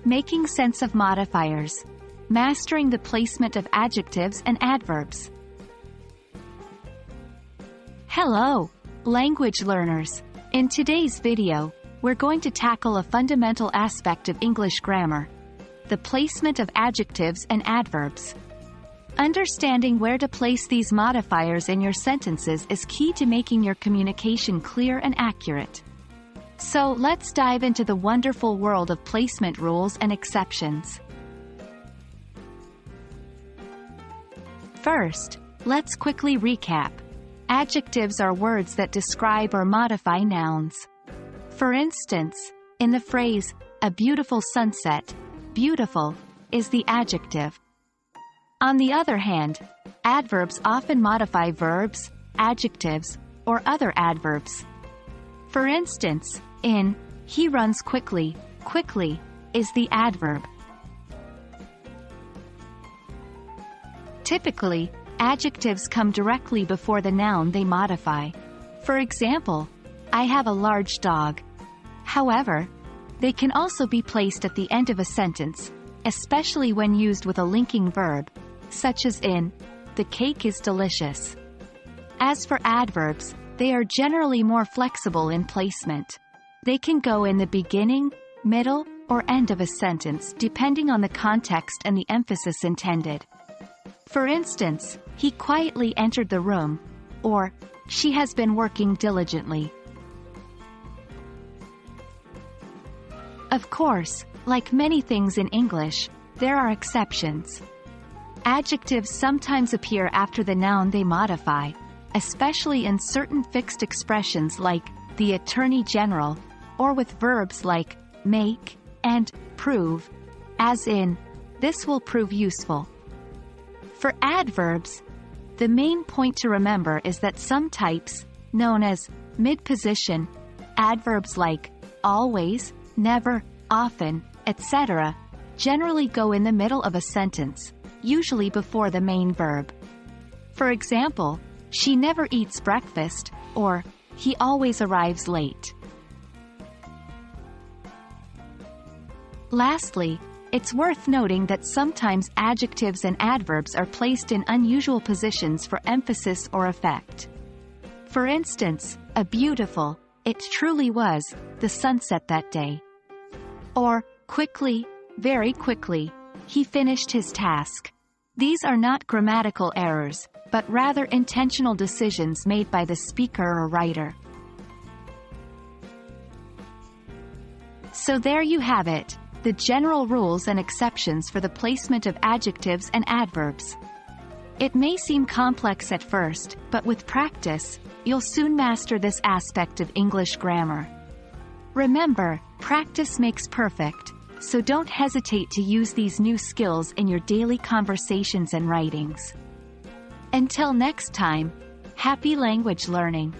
Making sense of modifiers. Mastering the placement of adjectives and adverbs. Hello, language learners. In today's video, we're going to tackle a fundamental aspect of English grammar: the placement of adjectives and adverbs. Understanding where to place these modifiers in your sentences is key to making your communication clear and accurate. So let's dive into the wonderful world of placement rules and exceptions. First, let's quickly recap. Adjectives are words that describe or modify nouns. For instance, in the phrase, "a beautiful sunset," beautiful is the adjective. On the other hand, adverbs often modify verbs, adjectives, or other adverbs. For instance, in "he runs quickly," quickly is the adverb. Typically, adjectives come directly before the noun they modify. For example, "I have a large dog." However, they can also be placed at the end of a sentence, especially when used with a linking verb, such as in "the cake is delicious." As for adverbs, they are generally more flexible in placement. They can go in the beginning, middle, or end of a sentence depending on the context and the emphasis intended. For instance, "he quietly entered the room," or "she has been working diligently." Of course, like many things in English, there are exceptions. Adjectives sometimes appear after the noun they modify, especially in certain fixed expressions like "the Attorney General," or with verbs like "make" and "prove," as in "this will prove useful." For adverbs, the main point to remember is that some types, known as mid-position, adverbs like always, never, often, etc., generally go in the middle of a sentence, usually before the main verb. For example, "she never eats breakfast," or "he always arrives late." Lastly, it's worth noting that sometimes adjectives and adverbs are placed in unusual positions for emphasis or effect. For instance, "a beautiful, it truly was, the sunset that day." Or, "quickly, very quickly, he finished his task." These are not grammatical errors, but rather intentional decisions made by the speaker or writer. So there you have it, the general rules and exceptions for the placement of adjectives and adverbs. It may seem complex at first, but with practice, you'll soon master this aspect of English grammar. Remember, practice makes perfect, so don't hesitate to use these new skills in your daily conversations and writings. Until next time, happy language learning!